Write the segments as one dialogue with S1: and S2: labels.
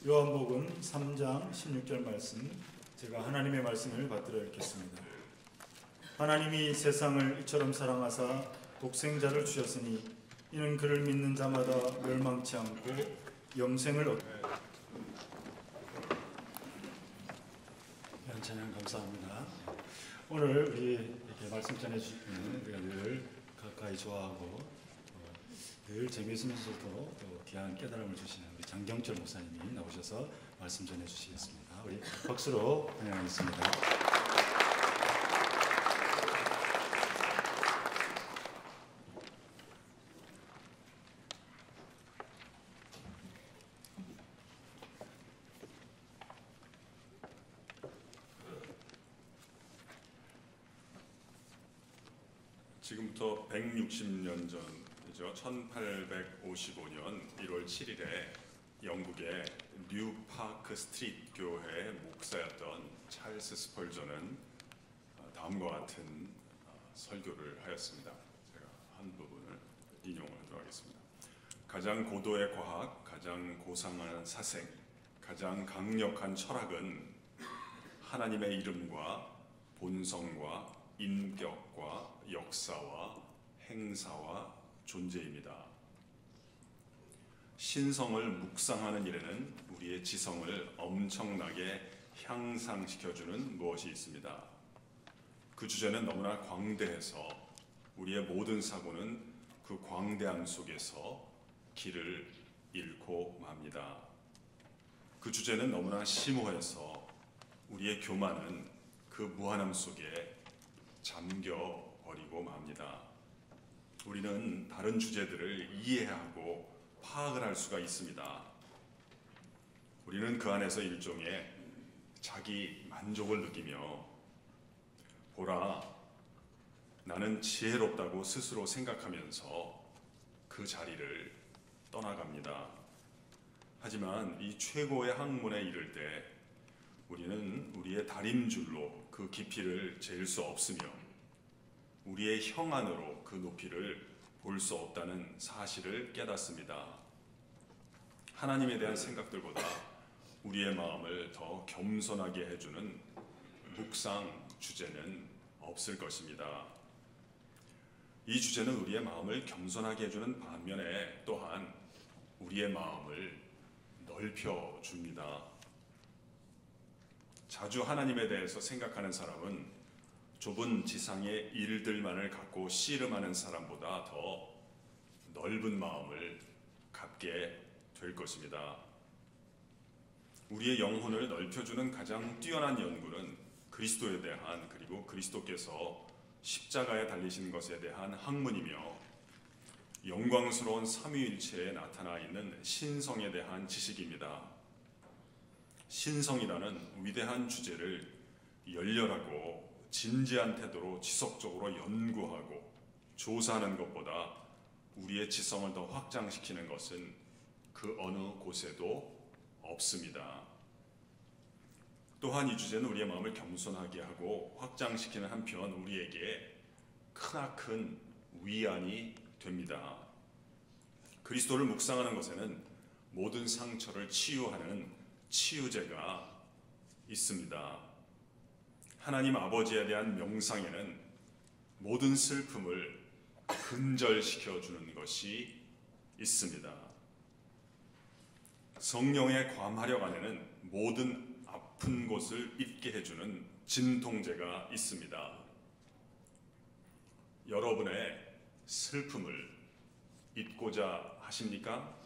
S1: 요한복음 3장 16절 말씀, 제가 하나님의 말씀을 받들어 읽겠습니다. 하나님이 세상을 이처럼 사랑하사 독생자를 주셨으니 이는 그를 믿는 자마다 멸망치 않고 영생을 얻게. 찬양 감사합니다. 오늘 우리 이렇게 말씀 전해주시는 우리가 늘 가까이 좋아하고 늘 재미있으면서도 또 귀한 깨달음을 주시는 우리 장경철 목사님이 나오셔서 말씀 전해주시겠습니다. 우리 박수로 환영하겠습니다.
S2: 지금부터 160년 전이죠. 1855년 1월 7일에 영국의 뉴파크 스트리트 교회 목사였던 찰스 스펄전은 다음과 같은 설교를 하였습니다. 제가 한 부분을 인용을 하도록 하겠습니다. 가장 고도의 과학, 가장 고상한 사생, 가장 강력한 철학은 하나님의 이름과 본성과 인격과 역사와 행사와 존재입니다. 신성을 묵상하는 일에는 우리의 지성을 엄청나게 향상시켜주는 무엇이 있습니다. 그 주제는 너무나 광대해서 우리의 모든 사고는 그 광대함 속에서 길을 잃고 맙니다. 그 주제는 너무나 심오해서 우리의 교만은 그 무한함 속에 잠겨버리고 맙니다. 우리는 다른 주제들을 이해하고 파악을 할 수가 있습니다. 우리는 그 안에서 일종의 자기 만족을 느끼며 보라, 나는 지혜롭다고 스스로 생각하면서 그 자리를 떠나갑니다. 하지만 이 최고의 학문에 이를 때 우리는 우리의 다림줄로 그 깊이를 잴 수 없으며 우리의 형안으로 그 높이를 볼 수 없다는 사실을 깨닫습니다. 하나님에 대한 생각들보다 우리의 마음을 더 겸손하게 해주는 묵상 주제는 없을 것입니다. 이 주제는 우리의 마음을 겸손하게 해주는 반면에 또한 우리의 마음을 넓혀줍니다. 자주 하나님에 대해서 생각하는 사람은 좁은 지상의 일들만을 갖고 씨름하는 사람보다 더 넓은 마음을 갖게 될 것입니다. 우리의 영혼을 넓혀주는 가장 뛰어난 연구는 그리스도에 대한, 그리고 그리스도께서 십자가에 달리신 것에 대한 학문이며 영광스러운 삼위일체에 나타나 있는 신성에 대한 지식입니다. 신성이라는 위대한 주제를 열렬하고 진지한 태도로 지속적으로 연구하고 조사하는 것보다 우리의 지성을 더 확장시키는 것은 그 어느 곳에도 없습니다. 또한 이 주제는 우리의 마음을 겸손하게 하고 확장시키는 한편 우리에게 크나큰 위안이 됩니다. 그리스도를 묵상하는 것에는 모든 상처를 치유하는 치유제가 있습니다. 하나님 아버지에 대한 명상에는 모든 슬픔을 근절시켜주는 것이 있습니다. 성령의 과마력 안에는 모든 아픈 곳을 잊게 해주는 진통제가 있습니다. 여러분의 슬픔을 잊고자 하십니까?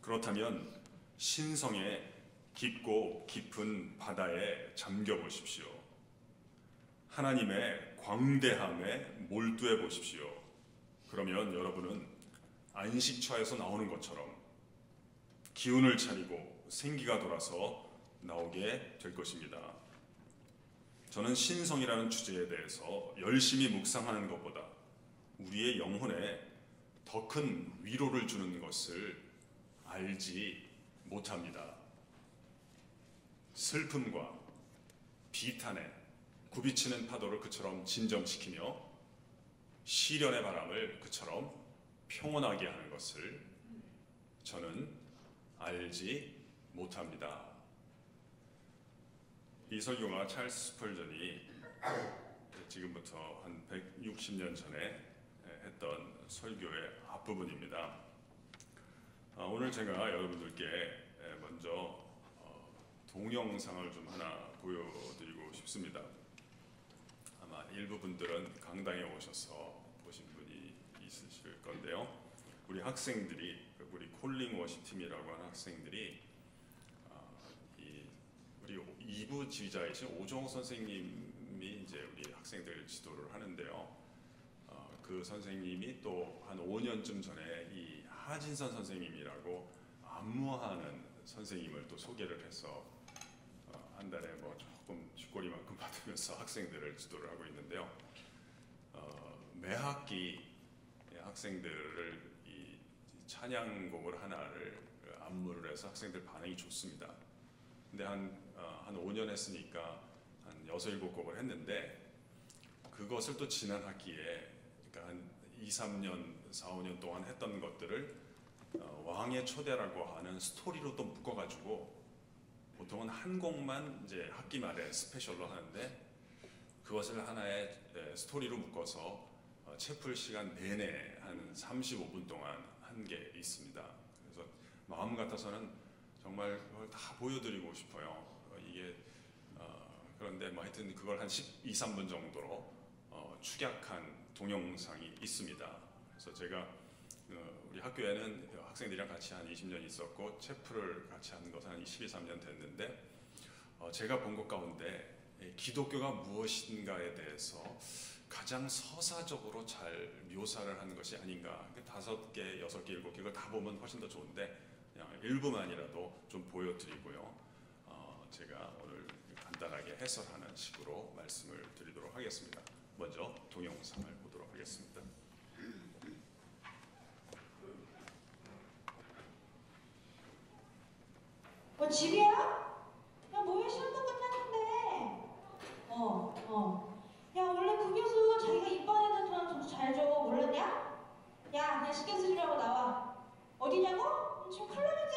S2: 그렇다면 신성의 깊고 깊은 바다에 잠겨 보십시오. 하나님의 광대함에 몰두해 보십시오. 그러면 여러분은 안식처에서 나오는 것처럼 기운을 차리고 생기가 돌아서 나오게 될 것입니다. 저는 신성이라는 주제에 대해서 열심히 묵상하는 것보다 우리의 영혼에 더 큰 위로를 주는 것을 알지 못합니다. 슬픔과 비탄에 굽이치는 파도를 그처럼 진정시키며 시련의 바람을 그처럼 평온하게 하는 것을 저는 알지 못합니다. 이 설교가 찰스 스펄전이 지금부터 한 160년 전에 했던 설교의 앞부분입니다. 오늘 제가 여러분들께 먼저 동영상을 좀 하나 보여드리고 싶습니다. 아마 일부 분들은 강당에 오셔서 보신 분이 있으실 건데요. 우리 학생들이, 우리 콜링 워십 팀이라고 하는 학생들이 우리 2부 지휘자이신 오정호 선생님이 이제 우리 학생들 지도를 하는데요. 그 선생님이 또 한 5년쯤 전에 이 하진선 선생님이라고 안무하는 선생님을 또 소개를 해서 한 달에 뭐 조금 쥐꼬리만큼 받으면서 학생들을 지도를 하고 있는데요. 매 학기 학생들을 이 찬양곡을 하나를 안무를 해서 학생들 반응이 좋습니다. 근데 한 5년 했으니까 한 6, 7곡을 했는데 그것을 또 지난 학기에 그러니까 한 2, 3년, 4, 5년 동안 했던 것들을 왕의 초대라고 하는 스토리로 또 묶어가지고 보통은 한 곡만 이제 학기 말에 스페셜로 하는데 그것을 하나의 스토리로 묶어서 채플 시간 내내 한 35분 동안 한 게 있습니다. 그래서 마음 같아서는 정말 그걸 다 보여드리고 싶어요. 이게 그런데 뭐 하여튼 그걸 한 12, 3분 정도로 축약한 동영상이 있습니다. 그래서 제가 우리 학교에는 학생들이랑 같이 한 20년 있었고 채플을 같이 한 것은 한 12, 3년 됐는데 제가 본 것 가운데 기독교가 무엇인가에 대해서 가장 서사적으로 잘 묘사를 하는 것이 아닌가. 5개, 6개, 7개 그걸 다 보면 훨씬 더 좋은데 그냥 일부만이라도 좀 보여드리고요. 제가 오늘 간단하게 해설하는 식으로 말씀을 드리도록 하겠습니다. 먼저 동영상을 보도록 하겠습니다.
S3: 집이야? 야, 뭐야, 시험도 끝났는데. 야, 원래 그 교수 자기가 이번 애들한테 점수 잘 줘. 몰랐냐? 야, 그냥 신경 쓰지 말고 나와. 어디냐고? 지금 큰일 나지.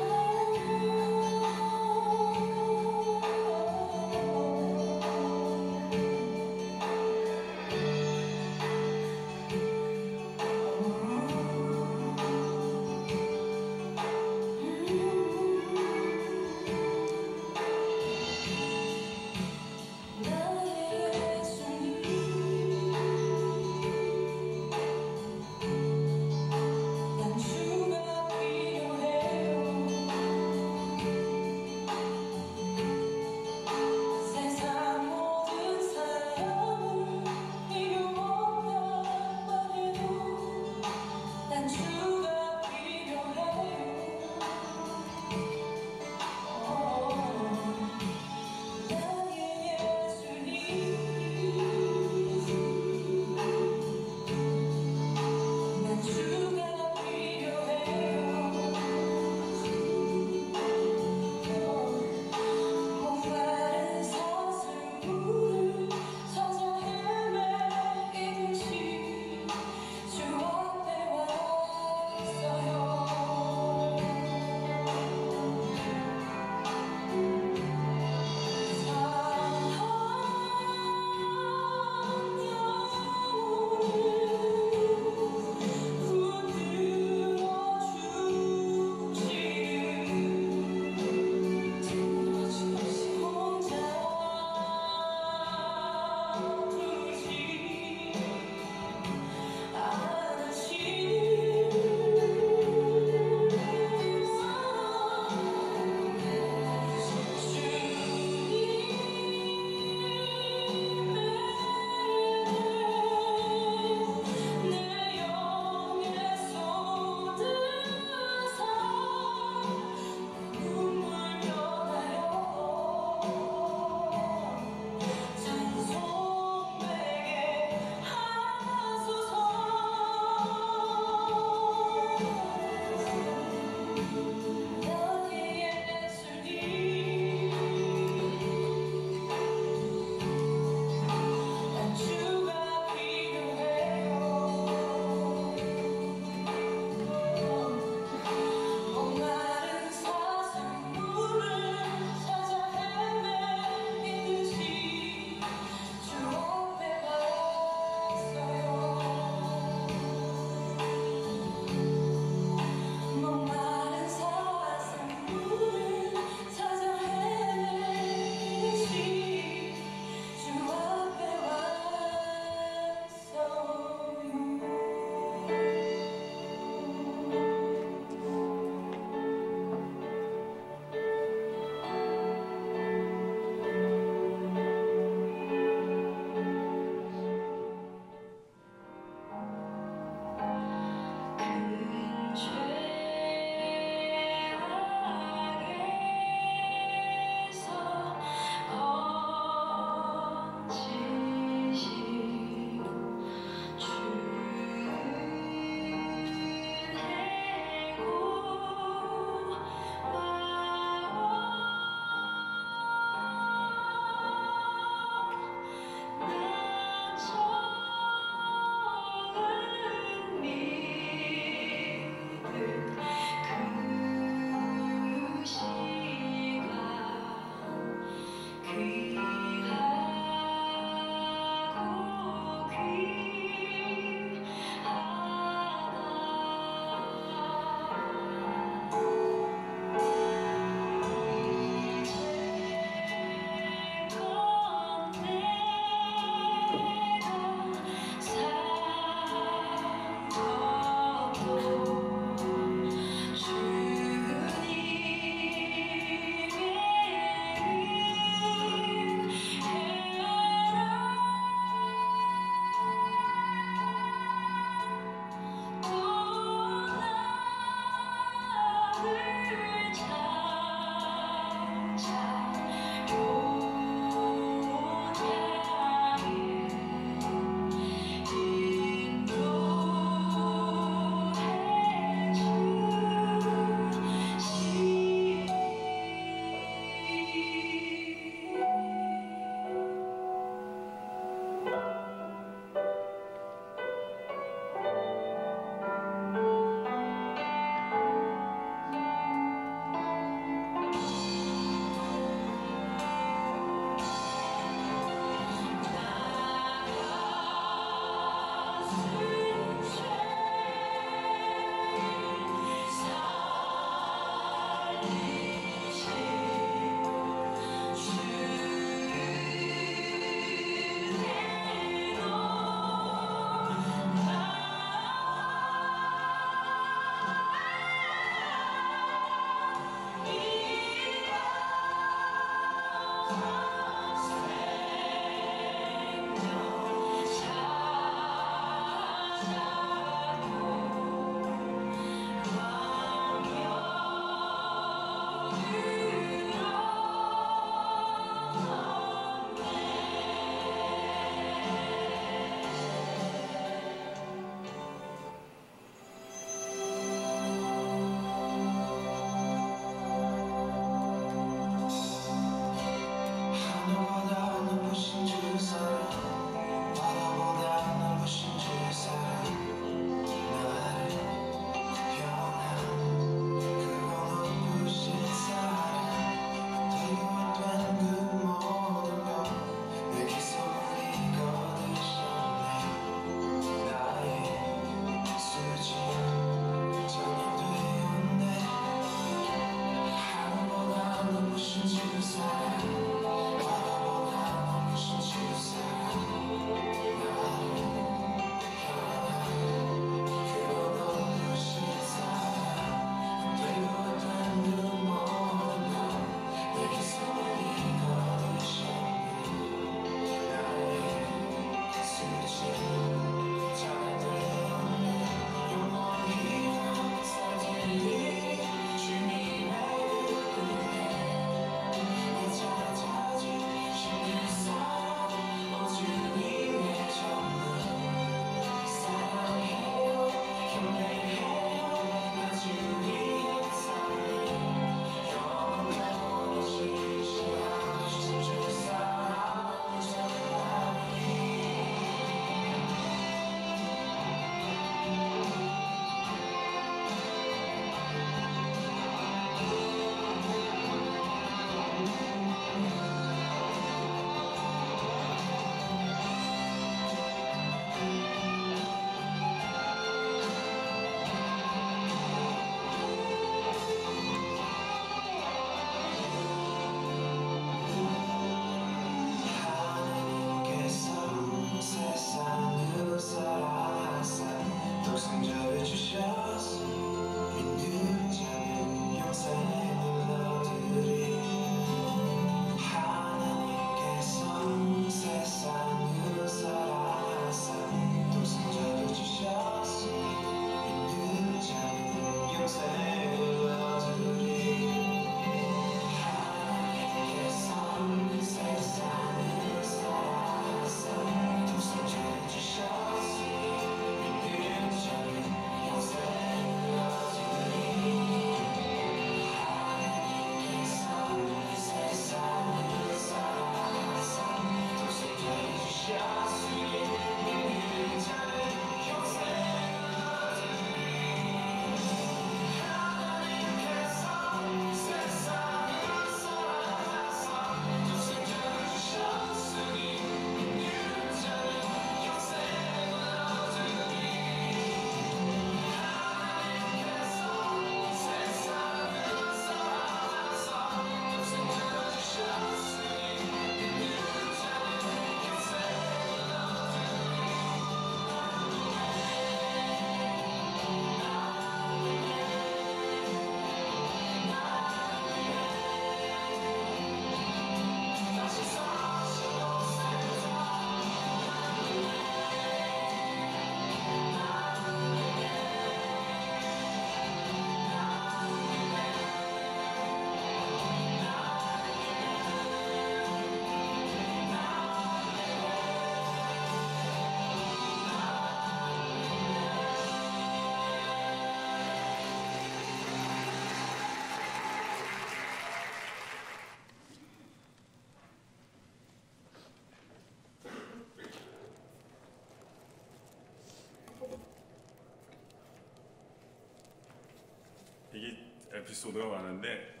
S2: 이게 에피소드가 많은데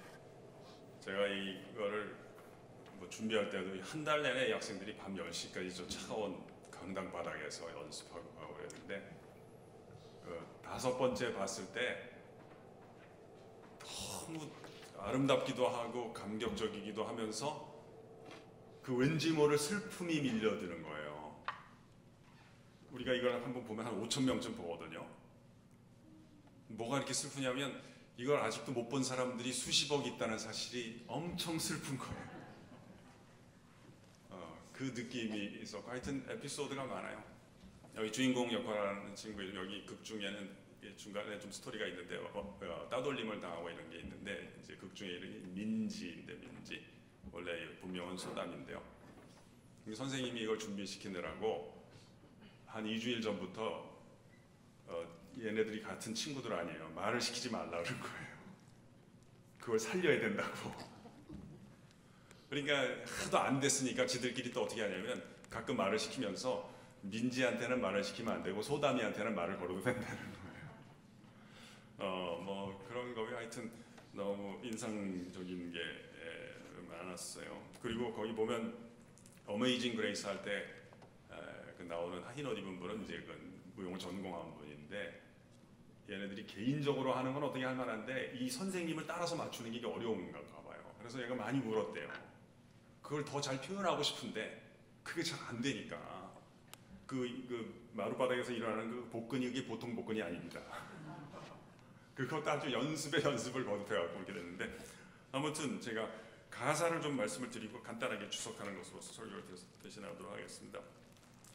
S2: 제가 이거를 뭐 준비할 때도 한 달 내내 이 학생들이 밤 10시까지 저 차가운 강당 바닥에서 연습하고 하고 그랬는데 그 5번째 봤을 때 너무 아름답기도 하고 감격적이기도 하면서 그 왠지 모를 슬픔이 밀려드는 거예요. 우리가 이걸 한번 보면 한 5,000명쯤 보거든요. 뭐가 이렇게 슬프냐면 이걸 아직도 못 본 사람들이 수십억 있다는 사실이 엄청 슬픈 거예요. 그 느낌이 있었고 하여튼 에피소드가 많아요. 여기 주인공 역할하는 친구 여기 극 중에는 중간에 좀 스토리가 있는데 따돌림을 당하고 이런 게 있는데 이제 극 중에 이름이 민지인데 민지 원래 본명은 소담인데요. 선생님이 이걸 준비시키느라고 한 2주일 전부터 얘네들이 같은 친구들 아니에요. 말을 시키지 말라 그런 거예요. 그걸 살려야 된다고. 그러니까 하도 안 됐으니까 지들끼리 또 어떻게 하냐면 가끔 말을 시키면서 민지한테는 말을 시키면 안 되고 소담이한테는 말을 걸어도 된다는 거예요. 뭐 그런 거에 하여튼 너무 인상적인 게 많았어요. 그리고 거기 보면 어메이징 그레이스 할 때 그 나오는 흰 옷 입은 분은 이제 그 무용을 전공한 분인데 얘네들이 개인적으로 하는 건 어떻게 할 만한데 이 선생님을 따라서 맞추는 게 어려운가 봐요. 그래서 얘가 많이 울었대요. 그걸 더 잘 표현하고 싶은데 그게 잘 안 되니까 그 마룻바닥에서 일어나는 그 복근이 그게 보통 복근이 아닙니다. 그것도 아주 연습을 거듭해갖고 이렇게 됐는데 아무튼 제가 가사를 좀 말씀을 드리고 간단하게 추석하는 것으로서 설교를 대신하도록 하겠습니다.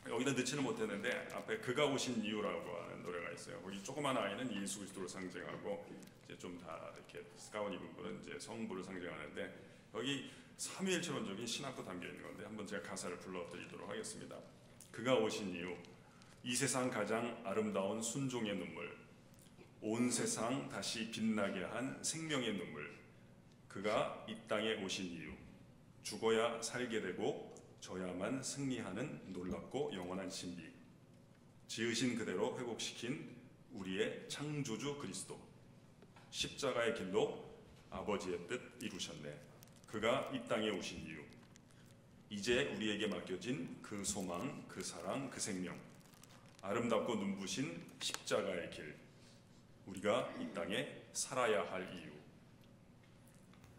S2: 여기다 넣지는 못했는데 앞에 그가 오신 이유라고 하는 노래가 있어요. 거기 조그만 아이는 예수 그리스도를 상징하고 이제 좀 다 이렇게 가운 입은 분은 이제 성부를 상징하는데 여기 삼위일체론적인 신학도 담겨 있는 건데 한번 제가 가사를 불러드리도록 하겠습니다. 그가 오신 이유, 이 세상 가장 아름다운 순종의 눈물, 온 세상 다시 빛나게 한 생명의 눈물, 그가 이 땅에 오신 이유, 죽어야 살게 되고 져야만 승리하는 놀랍고 영원한 신비, 지으신 그대로 회복시킨 우리의 창조주 그리스도, 십자가의 길로 아버지의 뜻 이루셨네. 그가 이 땅에 오신 이유, 이제 우리에게 맡겨진 그 소망, 그 사랑, 그 생명, 아름답고 눈부신 십자가의 길, 우리가 이 땅에 살아야 할 이유.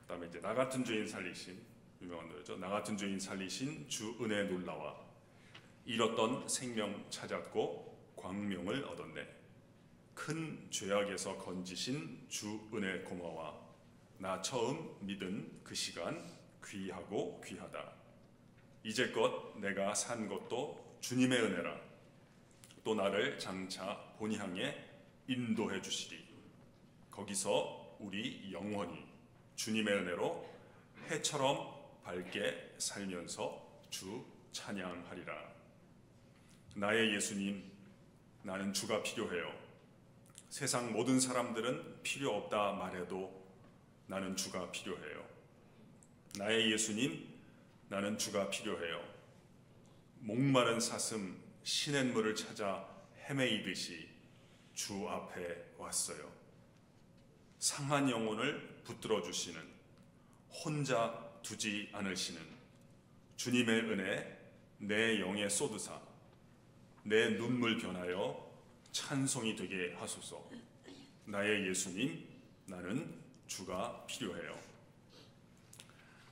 S2: 그 다음에 이제 나 같은 죄인 살리신 유명한 노래죠. 나 같은 죄인 살리신 주 은혜 놀라와 잃었던 생명 찾았고 광명을 얻었네. 큰 죄악에서 건지신 주 은혜 고마워. 나 처음 믿은 그 시간 귀하고 귀하다. 이제껏 내가 산 것도 주님의 은혜라. 또 나를 장차 본이 향해 인도해 주시리. 거기서 우리 영원히 주님의 은혜로 해처럼 밝게 살면서 주 찬양하리라. 나의 예수님, 나는 주가 필요해요. 세상 모든 사람들은 필요 없다 말해도 나는 주가 필요해요. 나의 예수님, 나는 주가 필요해요. 목마른 사슴 시냇물을 찾아 헤매이듯이 주 앞에 왔어요. 상한 영혼을 붙들어 주시는, 혼자 두지 않으시는 주님의 은혜 내 영에 쏟으사 내 눈물 변하여 찬송이 되게 하소서. 나의 예수님, 나는 주가 필요해요.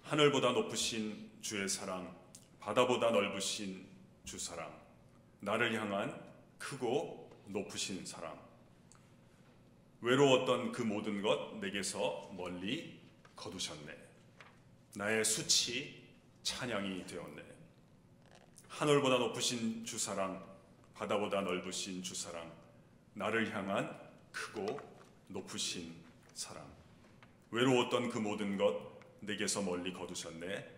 S2: 하늘보다 높으신 주의 사랑, 바다보다 넓으신 주 사랑, 나를 향한 크고 높으신 사랑, 외로웠던 그 모든 것 내게서 멀리 거두셨네. 나의 수치 찬양이 되었네. 하늘보다 높으신 주 사랑, 바다보다 넓으신 주 사랑, 나를 향한 크고 높으신 사랑, 외로웠던 그 모든 것 내게서 멀리 거두셨네.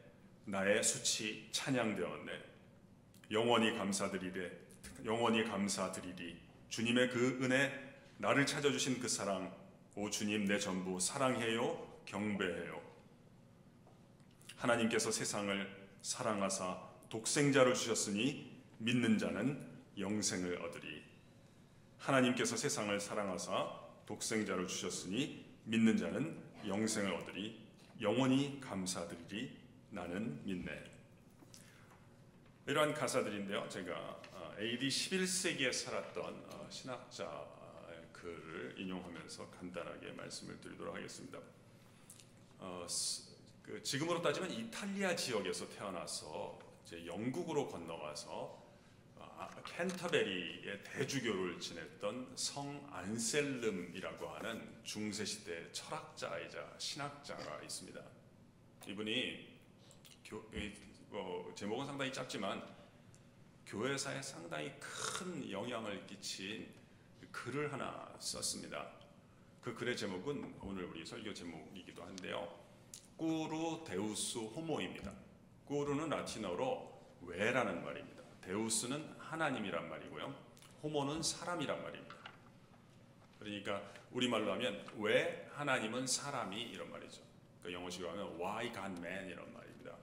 S2: 나의 수치 찬양되었네. 영원히 감사드리리. 주님의 그 은혜, 나를 찾아주신 그 사랑, 오 주님 내 전부 사랑해요, 경배해요. 하나님께서 세상을 사랑하사 독생자를 주셨으니 믿는 자는 영생을 얻으리. 하나님께서 세상을 사랑하사 독생자를 주셨으니 믿는 자는 영생을 얻으리 영원히 감사드리리 나는 믿네. 이러한 가사들인데요. 제가 AD 11세기에 살았던 신학자의 글을 인용하면서 간단하게 말씀을 드리도록 하겠습니다. 지금으로 따지면 이탈리아 지역에서 태어나서 이제 영국으로 건너가서 캔터베리의 대주교를 지냈던 성 안셀름이라고 하는 중세시대 철학자이자 신학자가 있습니다. 이분이 제목은 상당히 짧지만 교회사에 상당히 큰 영향을 끼친 글을 하나 썼습니다. 그 글의 제목은 오늘 우리 설교 제목이기도 한데요. 꾸루 데우스 호모입니다. 꾸루는 라틴어로 왜라는 말입니다. 데우스는 하나님이란 말이고요. 호모는 사람이란 말입니다. 그러니까 우리말로 하면 왜 하나님은 사람이 이런 말이죠. 그 영어식으로 하면 Why God Man 이런 말입니다.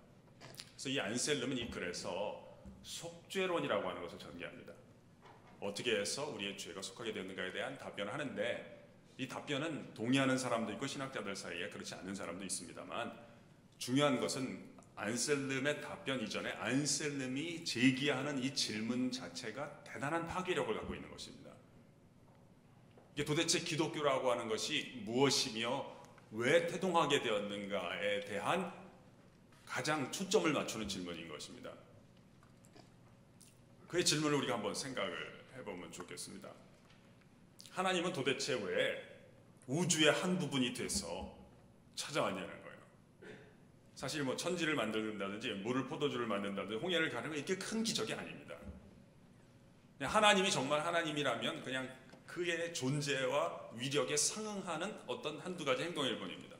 S2: 그래서 이 안셀름은 이 글에서 속죄론이라고 하는 것을 전개합니다. 어떻게 해서 우리의 죄가 속하게 되었는가에 대한 답변을 하는데 이 답변은 동의하는 사람도 있고 신학자들 사이에 그렇지 않는 사람도 있습니다만 중요한 것은 안셀름의 답변 이전에 안셀름이 제기하는 이 질문 자체가 대단한 파괴력을 갖고 있는 것입니다. 이게 도대체 기독교라고 하는 것이 무엇이며 왜 태동하게 되었는가에 대한 가장 초점을 맞추는 질문인 것입니다. 그의 질문을 우리가 한번 생각을 해보면 좋겠습니다. 하나님은 도대체 왜 우주의 한 부분이 돼서 찾아왔냐는 거예요. 사실 뭐 천지를 만든다든지 물을 포도주를 만든다든지 홍해를 가르는 이게 큰 기적이 아닙니다. 그냥 하나님이 정말 하나님이라면 그냥 그의 존재와 위력에 상응하는 어떤 한두 가지 행동일 뿐입니다.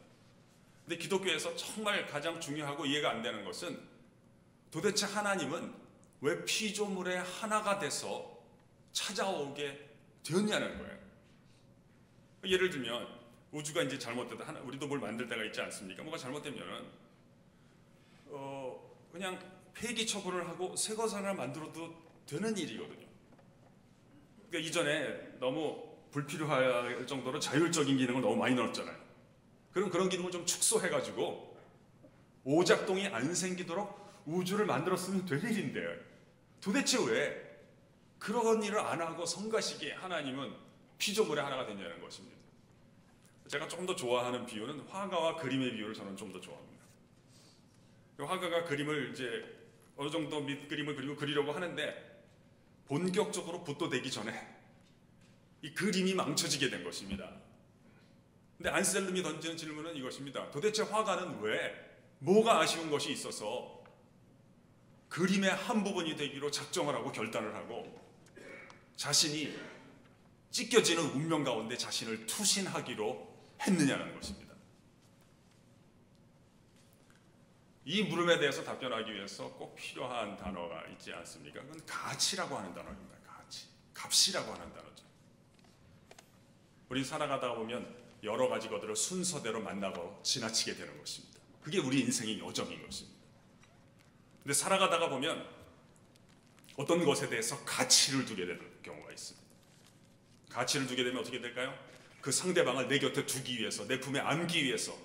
S2: 근데 기독교에서 정말 가장 중요하고 이해가 안 되는 것은 도대체 하나님은 왜 피조물의 하나가 돼서 찾아오게 되었냐는 거예요. 예를 들면 우주가 이제 잘못되다 우리도 뭘 만들 때가 있지 않습니까? 뭐가 잘못되면은 그냥 폐기 처분을 하고 새 것을 하나 만들어도 되는 일이거든요. 그러니까 이전에 너무 불필요할 정도로 자율적인 기능을 너무 많이 넣었잖아요. 그런 기능을 좀 축소해가지고 오작동이 안 생기도록 우주를 만들었으면 될 일인데 도대체 왜 그런 일을 안 하고 성가시기에 하나님은 피조물의 하나가 됐냐는 것입니다. 제가 좀 더 좋아하는 비유는 화가와 그림의 비유를 저는 좀 더 좋아합니다. 화가가 그림을 이제 어느 정도 밑그림을 그리고 그리려고 하는데 본격적으로 붓도 되기 전에 이 그림이 망쳐지게 된 것입니다. 근데 안셀름이 던지는 질문은 이것입니다. 도대체 화가는 왜 뭐가 아쉬운 것이 있어서 그림의 한 부분이 되기로 작정을 하고 결단을 하고 자신이 찢겨지는 운명 가운데 자신을 투신하기로 했느냐는 것입니다. 이 물음에 대해서 답변하기 위해서 꼭 필요한 단어가 있지 않습니까? 그건 가치라고 하는 단어입니다. 가치, 값이라고 하는 단어죠. 우리 살아가다 보면 여러 가지 것들을 순서대로 만나고 지나치게 되는 것입니다. 그게 우리 인생의 여정인 것입니다. 근데 살아가다가 보면 어떤 것에 대해서 가치를 두게 되는 경우가 있습니다. 가치를 두게 되면 어떻게 될까요? 그 상대방을 내 곁에 두기 위해서, 내 품에 안기 위해서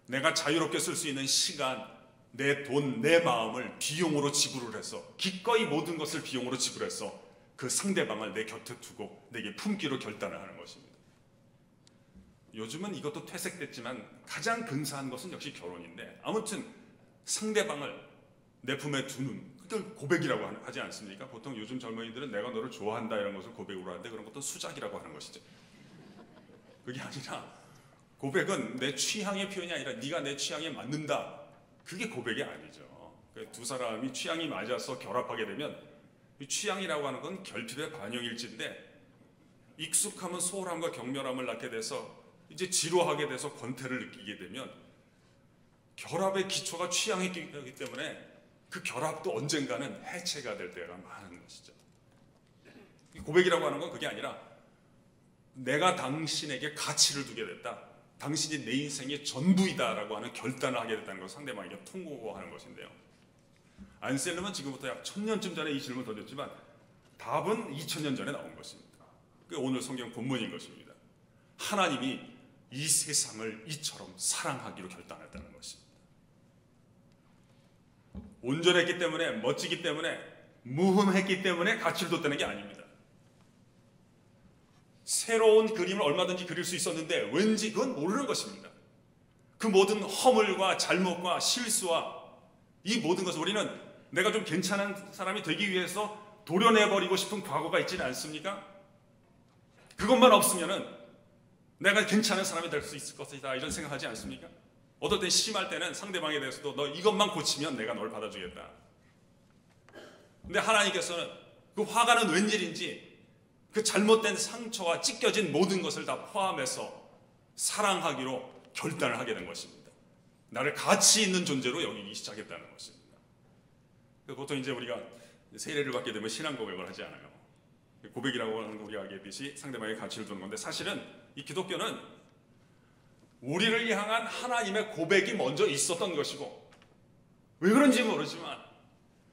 S2: 내가 자유롭게 쓸 수 있는 시간, 내 돈, 내 마음을 비용으로 지불을 해서 기꺼이 모든 것을 비용으로 지불해서 그 상대방을 내 곁에 두고 내게 품기로 결단을 하는 것입니다. 요즘은 이것도 퇴색됐지만 가장 근사한 것은 역시 결혼인데 아무튼 상대방을 내 품에 두는 그걸 고백이라고 하지 않습니까? 보통 요즘 젊은이들은 내가 너를 좋아한다 이런 것을 고백으로 하는데 그런 것도 수작이라고 하는 것이죠. 그게 아니라 고백은 내 취향의 표현이 아니라 네가 내 취향에 맞는다. 그게 고백이 아니죠. 두 사람이 취향이 맞아서 결합하게 되면 이 취향이라고 하는 건 결핍의 반영일지인데 익숙하면 소홀함과 경멸함을 낳게 돼서 이제 지루하게 돼서 권태를 느끼게 되면 결합의 기초가 취향이기 때문에 그 결합도 언젠가는 해체가 될 때가 많은 것이죠. 고백이라고 하는 건 그게 아니라 내가 당신에게 가치를 두게 됐다. 당신이 내 인생의 전부이다라고 하는 결단을 하게 됐다는 것을 상대방에게 통보하는 것인데요. 안셀름은 지금부터 약 1000년쯤 전에 이 질문을 던졌지만 답은 2000년 전에 나온 것입니다. 그게 오늘 성경 본문인 것입니다. 하나님이 이 세상을 이처럼 사랑하기로 결단했다는 것입니다. 온전했기 때문에, 멋지기 때문에, 무흠했기 때문에 가치를 뒀다는 게 아닙니다. 새로운 그림을 얼마든지 그릴 수 있었는데 왠지 그건 모르는 것입니다. 그 모든 허물과 잘못과 실수와 이 모든 것을 우리는 내가 좀 괜찮은 사람이 되기 위해서 도려내버리고 싶은 과거가 있지는 않습니까? 그것만 없으면은 내가 괜찮은 사람이 될 수 있을 것이다 이런 생각하지 않습니까? 어떨 땐 심할 때는 상대방에 대해서도 너 이것만 고치면 내가 널 받아주겠다. 근데 하나님께서는 그 화가는 웬일인지 그 잘못된 상처와 찢겨진 모든 것을 다 포함해서 사랑하기로 결단을 하게 된 것입니다. 나를 가치 있는 존재로 여기기 시작했다는 것입니다. 보통 이제 우리가 세례를 받게 되면 신앙 고백을 하지 않아요. 고백이라고 하는 거 우리가 알겠듯이 상대방의 가치를 두는 건데 사실은 이 기독교는 우리를 향한 하나님의 고백이 먼저 있었던 것이고 왜 그런지 모르지만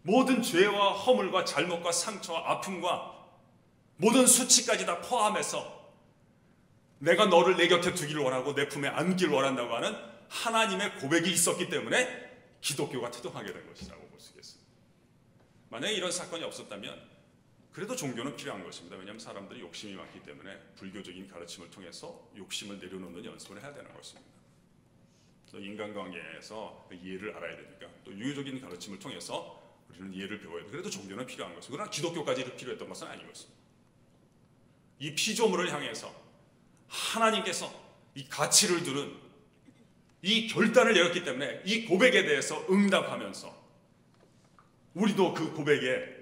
S2: 모든 죄와 허물과 잘못과 상처와 아픔과 모든 수치까지 다 포함해서 내가 너를 내 곁에 두기를 원하고 내 품에 안기를 원한다고 하는 하나님의 고백이 있었기 때문에 기독교가 태동하게 된 것이라고 볼 수 있겠습니다. 만약에 이런 사건이 없었다면 그래도 종교는 필요한 것입니다. 왜냐하면 사람들이 욕심이 많기 때문에 불교적인 가르침을 통해서 욕심을 내려놓는 연습을 해야 되는 것입니다. 또 인간관계에서 이해를 알아야 되니까 또 유교적인 가르침을 통해서 우리는 이해를 배워야 돼. 그래도 종교는 필요한 것입니다. 그러나 기독교까지 필요했던 것은 아닌 것입니다. 이 피조물을 향해서 하나님께서 이 가치를 두는 이 결단을 내렸기 때문에 이 고백에 대해서 응답하면서 우리도 그 고백에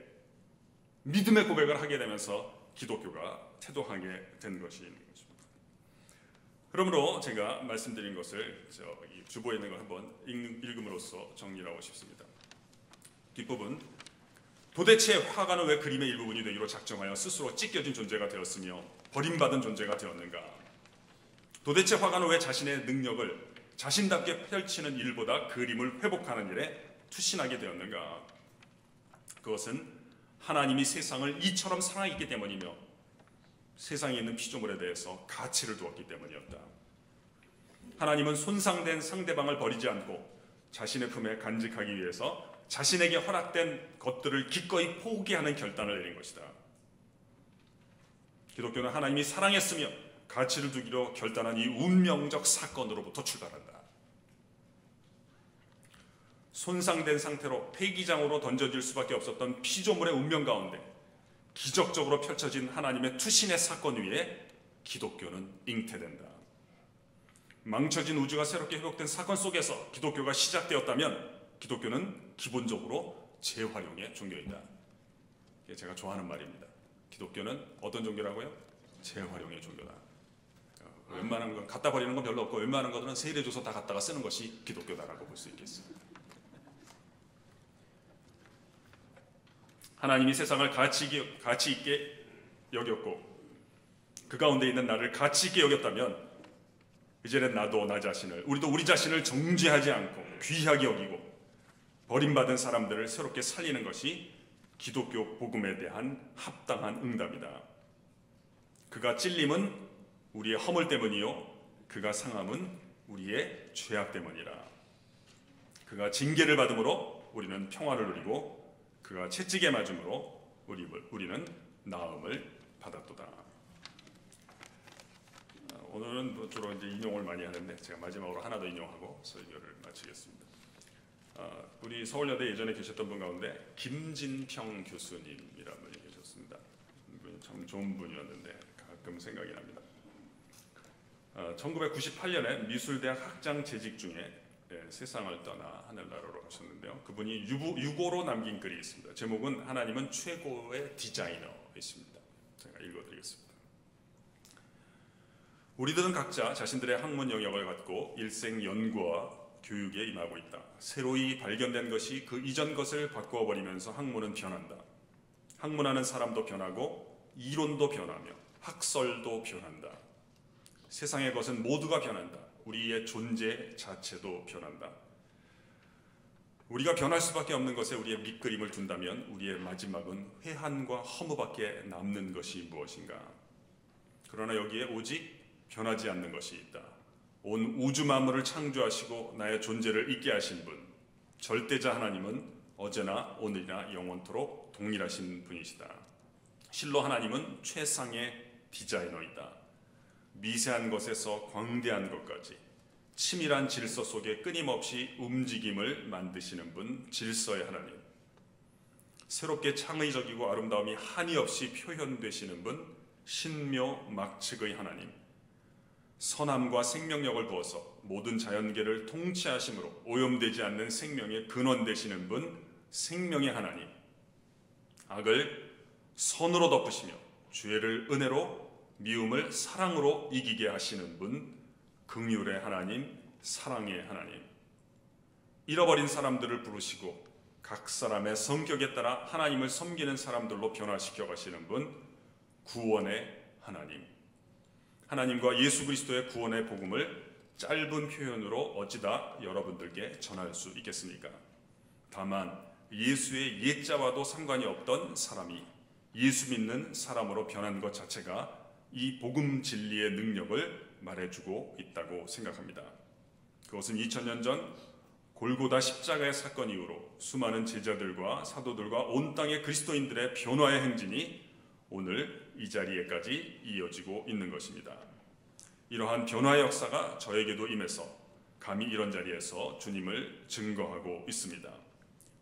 S2: 믿음의 고백을 하게 되면서 기독교가 태동하게 된 것이 있는 것입니다. 그러므로 제가 말씀드린 것을 주보에 있는 걸 한번 읽음으로써 정리하고 싶습니다. 뒷부분, 도대체 화가는 왜 그림의 일부분이 되기로 작정하여 스스로 찢겨진 존재가 되었으며 버림받은 존재가 되었는가? 도대체 화가는 왜 자신의 능력을 자신답게 펼치는 일보다 그림을 회복하는 일에 투신하게 되었는가? 그것은 하나님이 세상을 이처럼 사랑했기 때문이며 세상에 있는 피조물에 대해서 가치를 두었기 때문이었다. 하나님은 손상된 상대방을 버리지 않고 자신의 품에 간직하기 위해서 자신에게 허락된 것들을 기꺼이 포기하는 결단을 내린 것이다. 기독교는 하나님이 사랑했으며 가치를 두기로 결단한 이 운명적 사건으로부터 출발한다. 손상된 상태로 폐기장으로 던져질 수밖에 없었던 피조물의 운명 가운데 기적적으로 펼쳐진 하나님의 투신의 사건 위에 기독교는 잉태된다. 망쳐진 우주가 새롭게 회복된 사건 속에서 기독교가 시작되었다면 기독교는 기본적으로 재활용의 종교이다. 이게 제가 좋아하는 말입니다. 기독교는 어떤 종교라고요? 재활용의 종교다. 웬만한 건 갖다 버리는 건 별로 없고 웬만한 것들은 세례줘서 다 갖다가 쓰는 것이 기독교다라고 볼 수 있겠습니다. 하나님이 세상을 가치 있게 여겼고 그 가운데 있는 나를 가치 있게 여겼다면 이제는 나도 나 자신을, 우리도 우리 자신을 정죄하지 않고 귀하게 여기고 버림받은 사람들을 새롭게 살리는 것이 기독교 복음에 대한 합당한 응답이다. 그가 찔림은 우리의 허물 때문이요 그가 상함은 우리의 죄악 때문이라. 그가 징계를 받음으로 우리는 평화를 누리고 그가 채찍에 맞음으로 우리는 나음을 받았도다. 오늘은 주로 이제 인용을 많이 하는데 제가 마지막으로 하나 더 인용하고 설교를 마치겠습니다. 우리 서울여대 예전에 계셨던 분 가운데 김진평 교수님이라는 분이 계셨습니다. 이분이 참 좋은 분이었는데 가끔 생각이 납니다. 1998년에 미술대학 학장 재직 중에 세상을 떠나 하늘나라로 가셨는데요. 그분이 유고로 남긴 글이 있습니다. 제목은 하나님은 최고의 디자이너이십니다. 제가 읽어드리겠습니다. 우리들은 각자 자신들의 학문 영역을 갖고 일생 연구와 교육에 임하고 있다. 새로이 발견된 것이 그 이전 것을 바꾸어 버리면서 학문은 변한다. 학문하는 사람도 변하고 이론도 변하며 학설도 변한다. 세상의 것은 모두가 변한다. 우리의 존재 자체도 변한다. 우리가 변할 수밖에 없는 것에 우리의 밑그림을 둔다면 우리의 마지막은 회한과 허무밖에 남는 것이 무엇인가? 그러나 여기에 오직 변하지 않는 것이 있다. 온 우주 만물을 창조하시고 나의 존재를 있게 하신 분, 절대자 하나님은 어제나 오늘이나 영원토록 동일하신 분이시다. 실로 하나님은 최상의 디자이너이다. 미세한 것에서 광대한 것까지 치밀한 질서 속에 끊임없이 움직임을 만드시는 분, 질서의 하나님. 새롭게 창의적이고 아름다움이 한이 없이 표현되시는 분, 신묘막측의 하나님. 선함과 생명력을 부어서 모든 자연계를 통치하심으로 오염되지 않는 생명의 근원 되시는 분, 생명의 하나님. 악을 선으로 덮으시며 죄를 은혜로, 미움을 사랑으로 이기게 하시는 분, 긍휼의 하나님, 사랑의 하나님. 잃어버린 사람들을 부르시고 각 사람의 성격에 따라 하나님을 섬기는 사람들로 변화시켜 가시는 분, 구원의 하나님. 하나님과 예수 그리스도의 구원의 복음을 짧은 표현으로 어찌다 여러분들께 전할 수 있겠습니까? 다만 예수의 옛자와도 상관이 없던 사람이 예수 믿는 사람으로 변한 것 자체가 이 복음 진리의 능력을 말해주고 있다고 생각합니다. 그것은 2000년 전 골고다 십자가의 사건 이후로 수많은 제자들과 사도들과 온 땅의 그리스도인들의 변화의 행진이 오늘 이 자리에까지 이어지고 있는 것입니다. 이러한 변화의 역사가 저에게도 임해서 감히 이런 자리에서 주님을 증거하고 있습니다.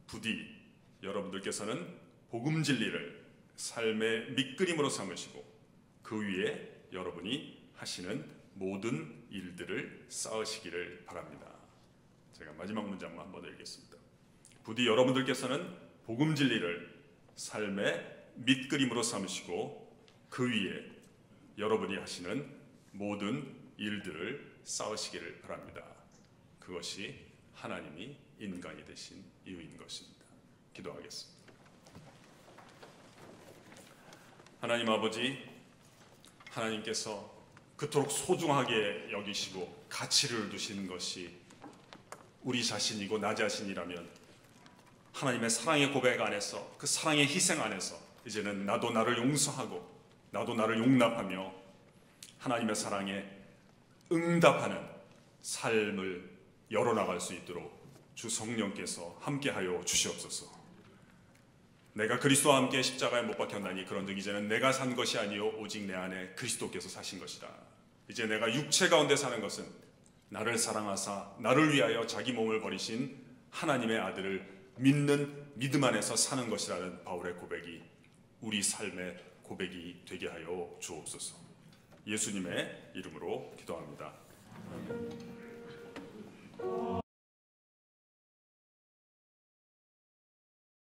S2: 부디 여러분들께서는 복음 진리를 삶의 밑그림으로 삼으시고 그 위에 여러분이 하시는 모든 일들을 쌓으시기를 바랍니다. 제가 마지막 문장만 한번 읽겠습니다. 부디 여러분들께서는 복음 진리를 삶의 밑그림으로 삼으시고 그 위에 여러분이 하시는 모든 일들을 쌓으시기를 바랍니다. 그것이 하나님이 인간이 되신 이유인 것입니다. 기도하겠습니다. 하나님 아버지, 하나님께서 그토록 소중하게 여기시고 가치를 두신 것이 우리 자신이고 나 자신이라면 하나님의 사랑의 고백 안에서, 그 사랑의 희생 안에서 이제는 나도 나를 용서하고 나도 나를 용납하며 하나님의 사랑에 응답하는 삶을 열어나갈 수 있도록 주 성령께서 함께하여 주시옵소서. 내가 그리스도와 함께 십자가에 못 박혔나니 그런즉 이제는 내가 산 것이 아니요 오직 내 안에 그리스도께서 사신 것이다. 이제 내가 육체 가운데 사는 것은 나를 사랑하사 나를 위하여 자기 몸을 버리신 하나님의 아들을 믿는 믿음 안에서 사는 것이라는 바울의 고백이 우리 삶의 고백이 되게 하여 주옵소서. 예수님의 이름으로 기도합니다.